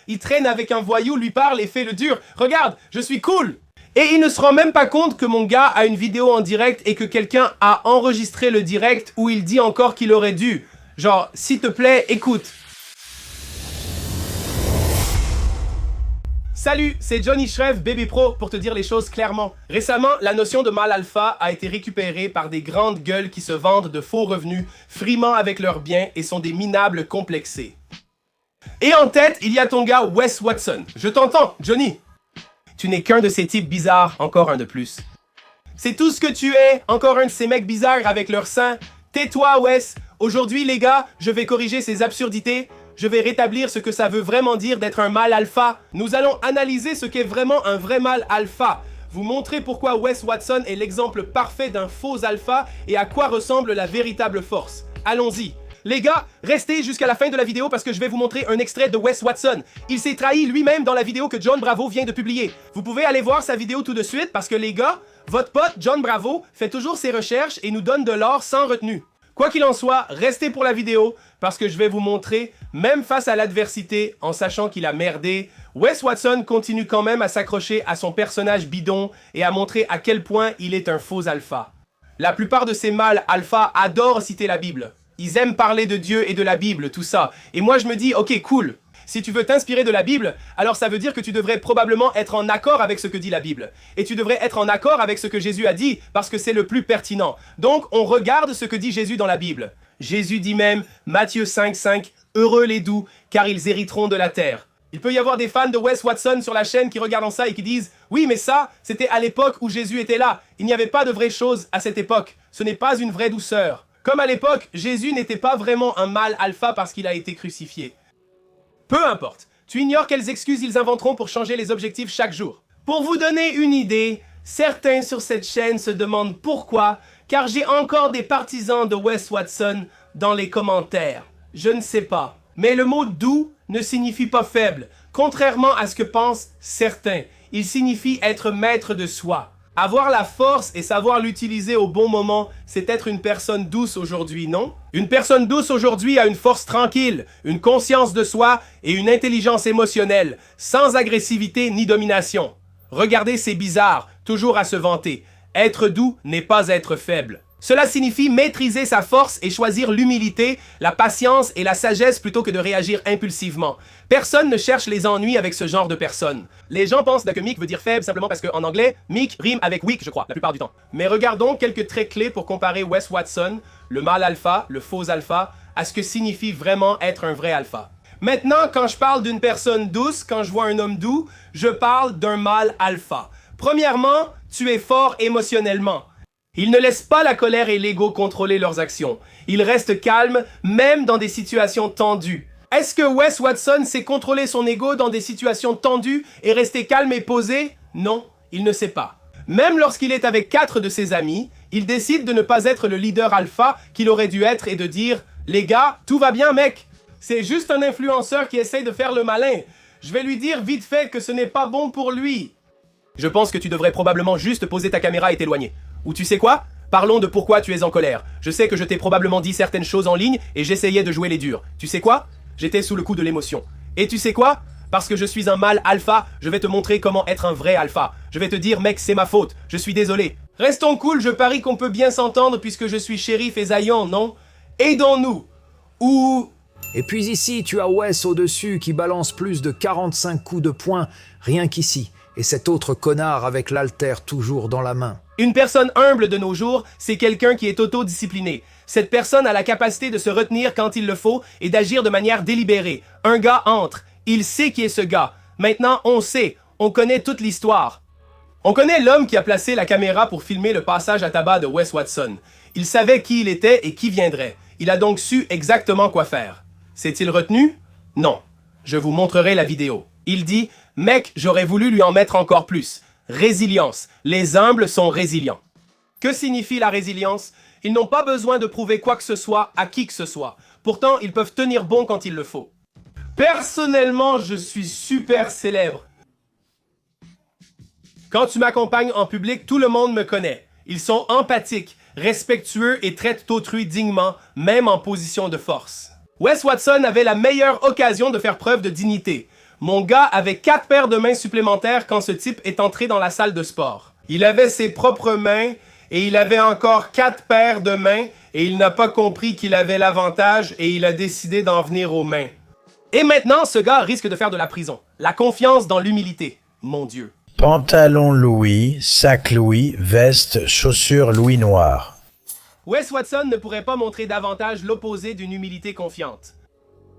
Il traîne avec un voyou, lui parle et fait le dur. Regarde, je suis cool. Et il ne se rend même pas compte que mon gars a une vidéo en direct et que quelqu'un a enregistré le direct où il dit encore qu'il aurait dû. Genre, s'il te plaît, écoute. Salut, c'est Johnny Shrev, Bébé Pro, pour te dire les choses clairement. Récemment, la notion de mâle alpha a été récupérée par des grandes gueules qui se vendent de faux revenus, frimant avec leurs biens et sont des minables complexés. Et en tête, il y a ton gars Wes Watson. Je t'entends, Johnny. Tu n'es qu'un de ces types bizarres, encore un de plus. C'est tout ce que tu es, encore un de ces mecs bizarres avec leurs seins. Tais-toi, Wes. Aujourd'hui, les gars, je vais corriger ces absurdités. Je vais rétablir ce que ça veut vraiment dire d'être un mâle alpha. Nous allons analyser ce qu'est vraiment un vrai mâle alpha. Vous montrer pourquoi Wes Watson est l'exemple parfait d'un faux alpha et à quoi ressemble la véritable force. Allons-y. Les gars, restez jusqu'à la fin de la vidéo parce que je vais vous montrer un extrait de Wes Watson. Il s'est trahi lui-même dans la vidéo que John Bravo vient de publier. Vous pouvez aller voir sa vidéo tout de suite parce que les gars, votre pote John Bravo fait toujours ses recherches et nous donne de l'or sans retenue. Quoi qu'il en soit, restez pour la vidéo parce que je vais vous montrer, même face à l'adversité, en sachant qu'il a merdé, Wes Watson continue quand même à s'accrocher à son personnage bidon et à montrer à quel point il est un faux alpha. La plupart de ces mâles alpha adorent citer la Bible. Ils aiment parler de Dieu et de la Bible, tout ça. Et moi je me dis, ok, cool. Si tu veux t'inspirer de la Bible, alors ça veut dire que tu devrais probablement être en accord avec ce que dit la Bible. Et tu devrais être en accord avec ce que Jésus a dit, parce que c'est le plus pertinent. Donc, on regarde ce que dit Jésus dans la Bible. Jésus dit même, Matthieu 5,5, « Heureux les doux, car ils hériteront de la terre. » Il peut y avoir des fans de Wes Watson sur la chaîne qui regardent ça et qui disent « Oui, mais ça, c'était à l'époque où Jésus était là. Il n'y avait pas de vraies choses à cette époque. Ce n'est pas une vraie douceur. » Comme à l'époque, Jésus n'était pas vraiment un mâle alpha parce qu'il a été crucifié. Peu importe, tu ignores quelles excuses ils inventeront pour changer les objectifs chaque jour. Pour vous donner une idée, certains sur cette chaîne se demandent pourquoi, car j'ai encore des partisans de Wes Watson dans les commentaires. Je ne sais pas. Mais le mot doux ne signifie pas faible, contrairement à ce que pensent certains. Il signifie être maître de soi. Avoir la force et savoir l'utiliser au bon moment, c'est être une personne douce aujourd'hui, non? Une personne douce aujourd'hui a une force tranquille, une conscience de soi et une intelligence émotionnelle, sans agressivité ni domination. Regardez, c'est bizarre, toujours à se vanter. Être doux n'est pas être faible. Cela signifie maîtriser sa force et choisir l'humilité, la patience et la sagesse plutôt que de réagir impulsivement. Personne ne cherche les ennuis avec ce genre de personnes. Les gens pensent que meek veut dire faible simplement parce qu'en anglais, meek rime avec weak, je crois, la plupart du temps. Mais regardons quelques traits clés pour comparer Wes Watson, le mâle alpha, le faux alpha, à ce que signifie vraiment être un vrai alpha. Maintenant, quand je parle d'une personne douce, quand je vois un homme doux, je parle d'un mâle alpha. Premièrement, tu es fort émotionnellement. Ils ne laissent pas la colère et l'ego contrôler leurs actions. Ils restent calmes, même dans des situations tendues. Est-ce que Wes Watson sait contrôler son ego dans des situations tendues et rester calme et posé? Non, il ne sait pas. Même lorsqu'il est avec 4 de ses amis, il décide de ne pas être le leader alpha qu'il aurait dû être et de dire « Les gars, tout va bien mec, c'est juste un influenceur qui essaye de faire le malin. Je vais lui dire vite fait que ce n'est pas bon pour lui. » Je pense que tu devrais probablement juste poser ta caméra et t'éloigner. Ou tu sais quoi? Parlons de pourquoi tu es en colère. Je sais que je t'ai probablement dit certaines choses en ligne et j'essayais de jouer les durs. Tu sais quoi? J'étais sous le coup de l'émotion. Et tu sais quoi? Parce que je suis un mâle alpha, je vais te montrer comment être un vrai alpha. Je vais te dire, mec, c'est ma faute. Je suis désolé. Restons cool, je parie qu'on peut bien s'entendre puisque je suis shérif et Zion, non? Aidons-nous. Ou... Et puis ici, tu as Wes au-dessus qui balance plus de 45 coups de poing, rien qu'ici. Et cet autre connard avec l'haltère toujours dans la main. Une personne humble de nos jours, c'est quelqu'un qui est autodiscipliné. Cette personne a la capacité de se retenir quand il le faut et d'agir de manière délibérée. Un gars entre. Il sait qui est ce gars. Maintenant, on sait. On connaît toute l'histoire. On connaît l'homme qui a placé la caméra pour filmer le passage à tabac de Wes Watson. Il savait qui il était et qui viendrait. Il a donc su exactement quoi faire. S'est-il retenu? Non. Je vous montrerai la vidéo. Il dit « Mec, j'aurais voulu lui en mettre encore plus. » Résilience. Les humbles sont résilients. Que signifie la résilience? Ils n'ont pas besoin de prouver quoi que ce soit à qui que ce soit. Pourtant, ils peuvent tenir bon quand il le faut. Personnellement, je suis super célèbre. Quand tu m'accompagnes en public, tout le monde me connaît. Ils sont empathiques, respectueux et traitent autrui dignement, même en position de force. Wes Watson avait la meilleure occasion de faire preuve de dignité. Mon gars avait 4 paires de mains supplémentaires quand ce type est entré dans la salle de sport. Il avait ses propres mains et il avait encore 4 paires de mains et il n'a pas compris qu'il avait l'avantage et il a décidé d'en venir aux mains. Et maintenant, ce gars risque de faire de la prison. La confiance dans l'humilité. Mon Dieu. Pantalon Louis, sac Louis, veste, chaussures Louis noir. Wes Watson ne pourrait pas montrer davantage l'opposé d'une humilité confiante.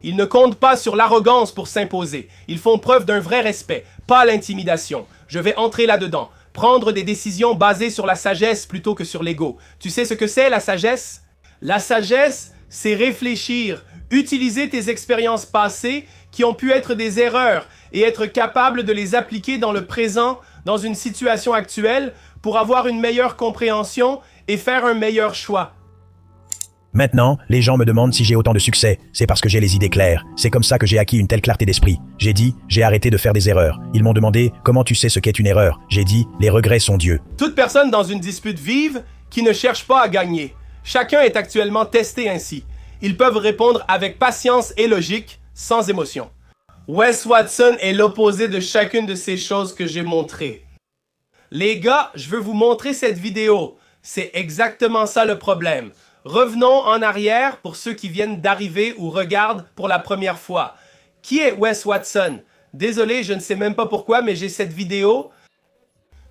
Ils ne comptent pas sur l'arrogance pour s'imposer. Ils font preuve d'un vrai respect, pas l'intimidation. Je vais entrer là-dedans. Prendre des décisions basées sur la sagesse plutôt que sur l'ego. Tu sais ce que c'est, la sagesse? La sagesse, c'est réfléchir, utiliser tes expériences passées qui ont pu être des erreurs et être capable de les appliquer dans le présent, dans une situation actuelle, pour avoir une meilleure compréhension et faire un meilleur choix. Maintenant, les gens me demandent si j'ai autant de succès. C'est parce que j'ai les idées claires. C'est comme ça que j'ai acquis une telle clarté d'esprit. J'ai dit, j'ai arrêté de faire des erreurs. Ils m'ont demandé, comment tu sais ce qu'est une erreur? J'ai dit, les regrets sont Dieu. Toute personne dans une dispute vive qui ne cherche pas à gagner. Chacun est actuellement testé ainsi. Ils peuvent répondre avec patience et logique, sans émotion. Wes Watson est l'opposé de chacune de ces choses que j'ai montrées. Les gars, je veux vous montrer cette vidéo. C'est exactement ça le problème. Revenons en arrière pour ceux qui viennent d'arriver ou regardent pour la première fois. Qui est Wes Watson? Désolé, je ne sais même pas pourquoi, mais j'ai cette vidéo.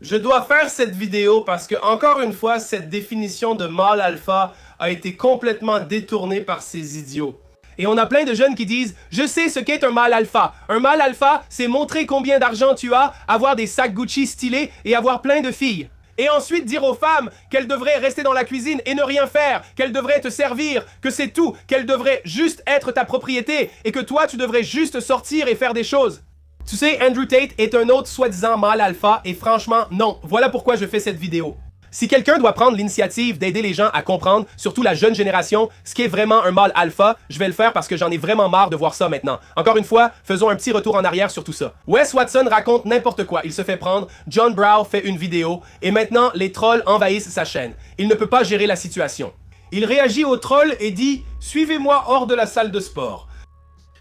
Je dois faire cette vidéo parce que, encore une fois, cette définition de mâle alpha a été complètement détournée par ces idiots. Et on a plein de jeunes qui disent « Je sais ce qu'est un mâle alpha. Un mâle alpha, c'est montrer combien d'argent tu as, avoir des sacs Gucci stylés et avoir plein de filles. » Et ensuite dire aux femmes qu'elles devraient rester dans la cuisine et ne rien faire, qu'elles devraient te servir, que c'est tout, qu'elles devraient juste être ta propriété et que toi, tu devrais juste sortir et faire des choses. Tu sais, Andrew Tate est un autre soi-disant mâle alpha et franchement, non. Voilà pourquoi je fais cette vidéo. Si quelqu'un doit prendre l'initiative d'aider les gens à comprendre, surtout la jeune génération, ce qu'est vraiment un mâle alpha, je vais le faire parce que j'en ai vraiment marre de voir ça maintenant. Encore une fois, faisons un petit retour en arrière sur tout ça. Wes Watson raconte n'importe quoi, il se fait prendre, John Brown fait une vidéo, et maintenant les trolls envahissent sa chaîne. Il ne peut pas gérer la situation. Il réagit aux trolls et dit « Suivez-moi hors de la salle de sport.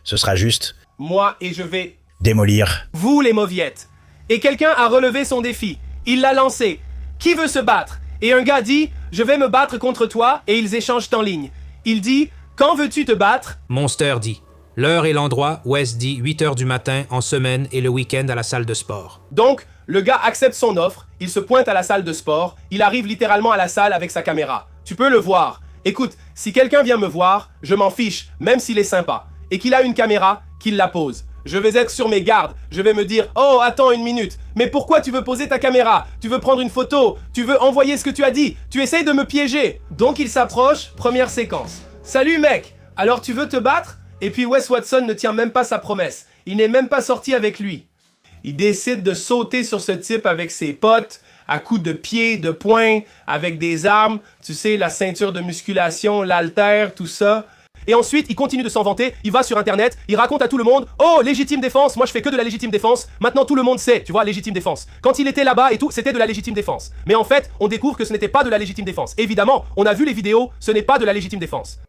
Ce sera juste. Moi et je vais Démolir. vous les mauviettes. » Et quelqu'un a relevé son défi. Il l'a lancé. Qui veut se battre? Et un gars dit, je vais me battre contre toi, et ils échangent en ligne. Il dit, quand veux-tu te battre? Monster dit, l'heure et l'endroit, Wes dit 8h du matin, en semaine et le week-end à la salle de sport. Donc, le gars accepte son offre, il se pointe à la salle de sport, il arrive littéralement à la salle avec sa caméra. Tu peux le voir. Écoute, si quelqu'un vient me voir, je m'en fiche, même s'il est sympa. Et qu'il a une caméra, qu'il la pose. Je vais être sur mes gardes. Je vais me dire, oh, attends une minute. Mais pourquoi tu veux poser ta caméra? Tu veux prendre une photo? Tu veux envoyer ce que tu as dit? Tu essayes de me piéger. Donc il s'approche, première séquence. Salut mec, alors tu veux te battre? Et puis Wes Watson ne tient même pas sa promesse. Il n'est même pas sorti avec lui. Il décide de sauter sur ce type avec ses potes, à coups de pied, de poing, avec des armes. Tu sais, la ceinture de musculation, l'haltère, tout ça. Et ensuite, il continue de s'en vanter, il va sur internet, il raconte à tout le monde « Oh, légitime défense, moi je fais que de la légitime défense, maintenant tout le monde sait, tu vois, légitime défense. » Quand il était là-bas et tout, c'était de la légitime défense. Mais en fait, on découvre que ce n'était pas de la légitime défense. Évidemment, on a vu les vidéos, ce n'est pas de la légitime défense.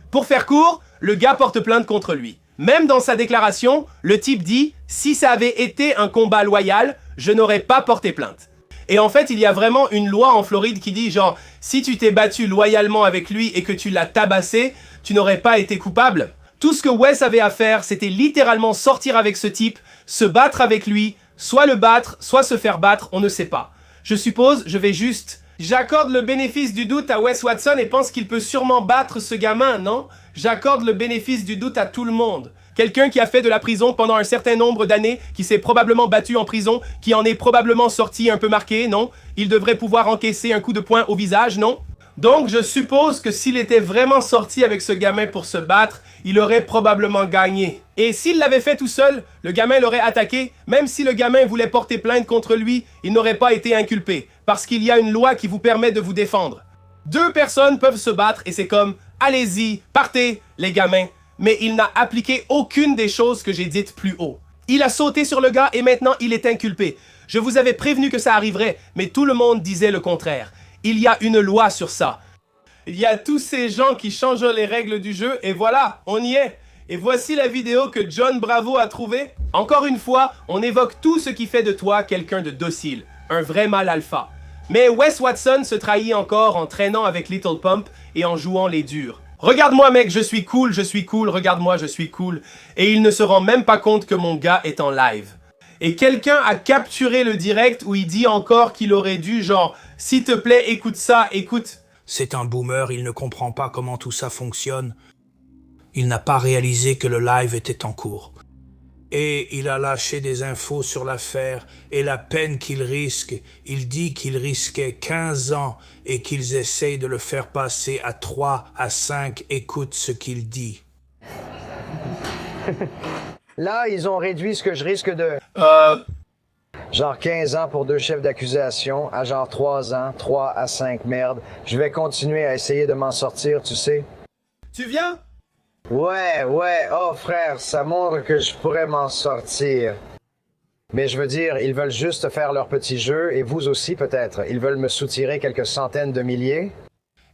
Pour faire court, le gars porte plainte contre lui. Même dans sa déclaration, le type dit « Si ça avait été un combat loyal, je n'aurais pas porté plainte. » Et en fait, il y a vraiment une loi en Floride qui dit genre, si tu t'es battu loyalement avec lui et que tu l'as tabassé, tu n'aurais pas été coupable. Tout ce que Wes avait à faire, c'était littéralement sortir avec ce type, se battre avec lui, soit le battre, soit se faire battre, on ne sait pas. Je suppose, je vais juste... J'accorde le bénéfice du doute à Wes Watson et pense qu'il peut sûrement battre ce gamin, non? J'accorde le bénéfice du doute à tout le monde. Quelqu'un qui a fait de la prison pendant un certain nombre d'années, qui s'est probablement battu en prison, qui en est probablement sorti un peu marqué, non? Il devrait pouvoir encaisser un coup de poing au visage, non? Donc, je suppose que s'il était vraiment sorti avec ce gamin pour se battre, il aurait probablement gagné. Et s'il l'avait fait tout seul, le gamin l'aurait attaqué, même si le gamin voulait porter plainte contre lui, il n'aurait pas été inculpé, parce qu'il y a une loi qui vous permet de vous défendre. 2 personnes peuvent se battre et c'est comme, allez-y, partez, les gamins. Mais il n'a appliqué aucune des choses que j'ai dites plus haut. Il a sauté sur le gars et maintenant il est inculpé. Je vous avais prévenu que ça arriverait, mais tout le monde disait le contraire. Il y a une loi sur ça. Il y a tous ces gens qui changent les règles du jeu et voilà, on y est. Et voici la vidéo que John Bravo a trouvée. Encore une fois, on évoque tout ce qui fait de toi quelqu'un de docile, un vrai mâle alpha. Mais Wes Watson se trahit encore en traînant avec Little Pump et en jouant les durs. Regarde-moi mec, je suis cool, regarde-moi, je suis cool. Et il ne se rend même pas compte que mon gars est en live. Et quelqu'un a capturé le direct où il dit encore qu'il aurait dû genre « S'il te plaît, écoute ça, écoute ». C'est un boomer, il ne comprend pas comment tout ça fonctionne. Il n'a pas réalisé que le live était en cours. Et il a lâché des infos sur l'affaire et la peine qu'il risque. Il dit qu'il risquait 15 ans et qu'ils essayent de le faire passer à 3 à 5. Écoute ce qu'il dit. Là, ils ont réduit ce que je risque de... Genre 15 ans pour 2 chefs d'accusation, à genre 3 ans, 3 à 5, merde. Je vais continuer à essayer de m'en sortir, tu sais. Tu viens? Ouais, oh frère, ça montre que je pourrais m'en sortir. Mais je veux dire, ils veulent juste faire leur petit jeu, et vous aussi peut-être. Ils veulent me soutirer quelques centaines de milliers.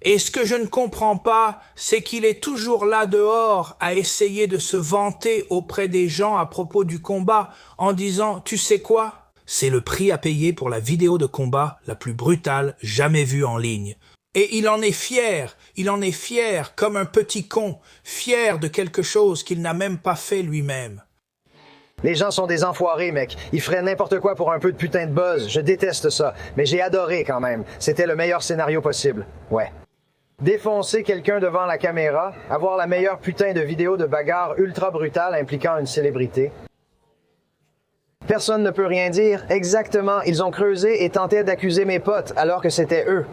Et ce que je ne comprends pas, c'est qu'il est toujours là dehors à essayer de se vanter auprès des gens à propos du combat en disant « Tu sais quoi? C'est le prix à payer pour la vidéo de combat la plus brutale jamais vue en ligne. » Et il en est fier comme un petit con, fier de quelque chose qu'il n'a même pas fait lui-même. Les gens sont des enfoirés, mec. Ils feraient n'importe quoi pour un peu de putain de buzz. Je déteste ça, mais j'ai adoré quand même. C'était le meilleur scénario possible. Ouais. Défoncer quelqu'un devant la caméra, avoir la meilleure putain de vidéo de bagarre ultra brutale impliquant une célébrité. Personne ne peut rien dire. Exactement, ils ont creusé et tenté d'accuser mes potes alors que c'était eux.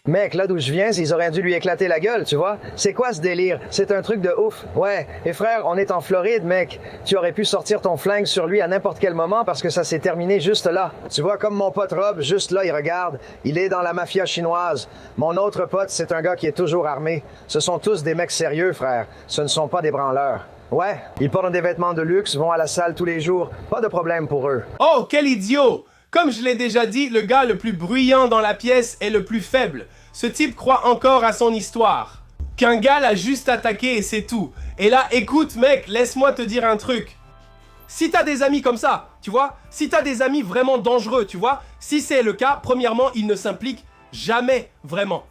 Mec, là d'où je viens, ils auraient dû lui éclater la gueule, tu vois? C'est quoi ce délire? C'est un truc de ouf. Ouais, et frère, on est en Floride, mec. Tu aurais pu sortir ton flingue sur lui à n'importe quel moment parce que ça s'est terminé juste là. Tu vois, comme mon pote Rob, juste là, il regarde. Il est dans la mafia chinoise. Mon autre pote, c'est un gars qui est toujours armé. Ce sont tous des mecs sérieux, frère. Ce ne sont pas des branleurs. Ouais, ils portent des vêtements de luxe, vont à la salle tous les jours. Pas de problème pour eux. Oh, quel idiot! Comme je l'ai déjà dit, le gars le plus bruyant dans la pièce est le plus faible. Ce type croit encore à son histoire. Qu'un gars l'a juste attaqué et c'est tout. Et là, écoute mec, laisse-moi te dire un truc. Si t'as des amis comme ça, tu vois, si t'as des amis vraiment dangereux, tu vois, si c'est le cas, premièrement, ils ne s'impliquent jamais vraiment.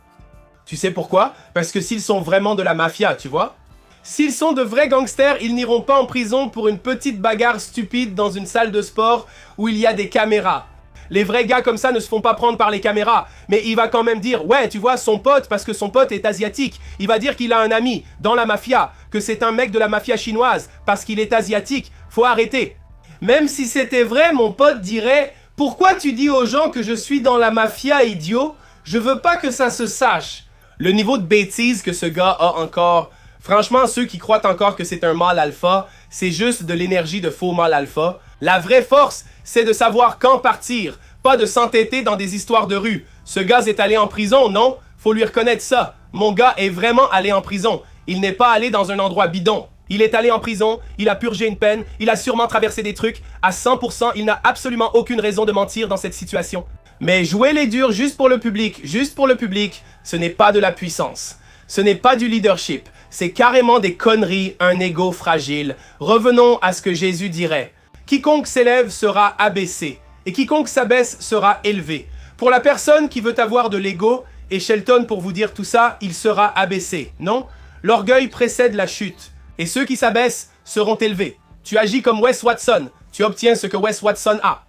Tu sais pourquoi? Parce que s'ils sont vraiment de la mafia, tu vois. S'ils sont de vrais gangsters, ils n'iront pas en prison pour une petite bagarre stupide dans une salle de sport où il y a des caméras. Les vrais gars comme ça ne se font pas prendre par les caméras. Mais il va quand même dire, ouais, tu vois, son pote, parce que son pote est asiatique. Il va dire qu'il a un ami dans la mafia, que c'est un mec de la mafia chinoise, parce qu'il est asiatique. Faut arrêter. Même si c'était vrai, mon pote dirait, pourquoi tu dis aux gens que je suis dans la mafia, idiot? Je veux pas que ça se sache. Le niveau de bêtise que ce gars a encore... Franchement, ceux qui croient encore que c'est un mâle alpha, c'est juste de l'énergie de faux mâle alpha. La vraie force, c'est de savoir quand partir, pas de s'entêter dans des histoires de rue. Ce gars est allé en prison, non? Faut lui reconnaître ça. Mon gars est vraiment allé en prison. Il n'est pas allé dans un endroit bidon. Il est allé en prison, il a purgé une peine, il a sûrement traversé des trucs. À 100%, il n'a absolument aucune raison de mentir dans cette situation. Mais jouer les durs juste pour le public, ce n'est pas de la puissance. Ce n'est pas du leadership. C'est carrément des conneries, un ego fragile. Revenons à ce que Jésus dirait. Quiconque s'élève sera abaissé, et quiconque s'abaisse sera élevé. Pour la personne qui veut avoir de l'ego, et Shelton pour vous dire tout ça, il sera abaissé, non? L'orgueil précède la chute, et ceux qui s'abaissent seront élevés. Tu agis comme Wes Watson, tu obtiens ce que Wes Watson a.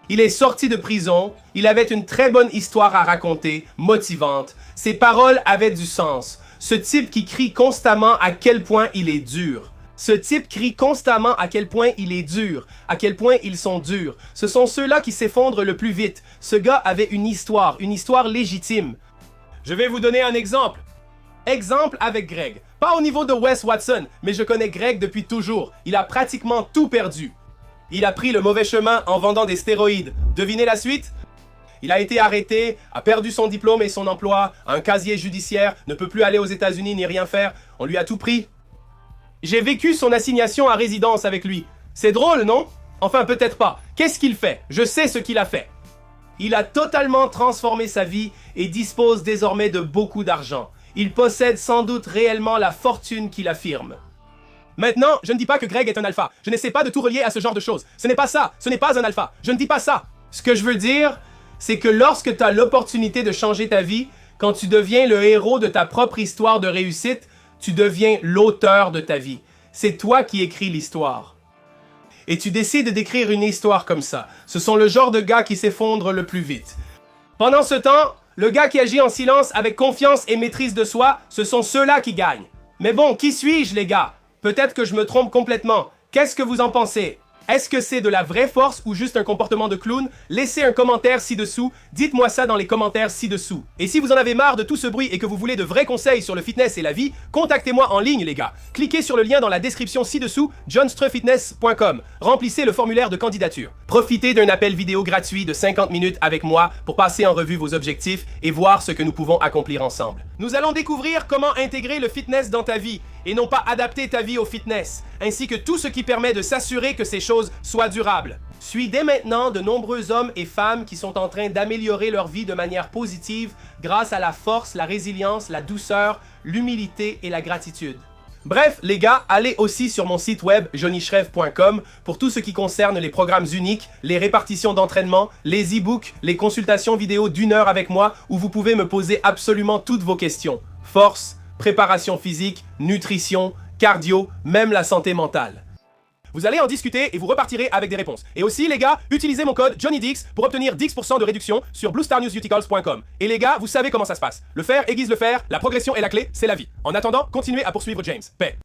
Il est sorti de prison, il avait une très bonne histoire à raconter, motivante. Ses paroles avaient du sens. Ce type qui crie constamment à quel point il est dur. Ce type crie constamment à quel point il est dur, à quel point ils sont durs. Ce sont ceux-là qui s'effondrent le plus vite. Ce gars avait une histoire légitime. Je vais vous donner un exemple. Exemple avec Greg. Pas au niveau de Wes Watson, mais je connais Greg depuis toujours. Il a pratiquement tout perdu. Il a pris le mauvais chemin en vendant des stéroïdes. Devinez la suite? Il a été arrêté, a perdu son diplôme et son emploi, a un casier judiciaire, ne peut plus aller aux États-Unis ni rien faire. On lui a tout pris. J'ai vécu son assignation à résidence avec lui. C'est drôle, non? Enfin, peut-être pas. Qu'est-ce qu'il fait? Je sais ce qu'il a fait. Il a totalement transformé sa vie et dispose désormais de beaucoup d'argent. Il possède sans doute réellement la fortune qu'il affirme. Maintenant, je ne dis pas que Greg est un alpha. Je n'essaie pas de tout relier à ce genre de choses. Ce n'est pas ça. Ce n'est pas un alpha. Je ne dis pas ça. Ce que je veux dire, c'est que lorsque tu as l'opportunité de changer ta vie, quand tu deviens le héros de ta propre histoire de réussite, tu deviens l'auteur de ta vie. C'est toi qui écris l'histoire. Et tu décides d'écrire une histoire comme ça. Ce sont le genre de gars qui s'effondrent le plus vite. Pendant ce temps, le gars qui agit en silence avec confiance et maîtrise de soi, ce sont ceux-là qui gagnent. Mais bon, qui suis-je, les gars? Peut-être que je me trompe complètement. Qu'est-ce que vous en pensez? Est-ce que c'est de la vraie force ou juste un comportement de clown? Laissez un commentaire ci-dessous. Dites-moi ça dans les commentaires ci-dessous. Et si vous en avez marre de tout ce bruit et que vous voulez de vrais conseils sur le fitness et la vie, contactez-moi en ligne, les gars. Cliquez sur le lien dans la description ci-dessous, johnstrefitness.com. Remplissez le formulaire de candidature. Profitez d'un appel vidéo gratuit de 50 minutes avec moi pour passer en revue vos objectifs et voir ce que nous pouvons accomplir ensemble. Nous allons découvrir comment intégrer le fitness dans ta vie et non pas adapter ta vie au fitness, ainsi que tout ce qui permet de s'assurer que ces choses soient durables. Suis dès maintenant de nombreux hommes et femmes qui sont en train d'améliorer leur vie de manière positive grâce à la force, la résilience, la douceur, l'humilité et la gratitude. Bref, les gars, allez aussi sur mon site web johnnyshrev.com pour tout ce qui concerne les programmes uniques, les répartitions d'entraînement, les e-books, les consultations vidéo d'1 heure avec moi où vous pouvez me poser absolument toutes vos questions. Force, préparation physique, nutrition, cardio, même la santé mentale. Vous allez en discuter et vous repartirez avec des réponses. Et aussi, les gars, utilisez mon code JOHNNYDIX pour obtenir 10% de réduction sur bluestarnewsuticals.com. Et les gars, vous savez comment ça se passe. Le faire aiguise le fer, la progression est la clé, c'est la vie. En attendant, continuez à poursuivre James. Paix.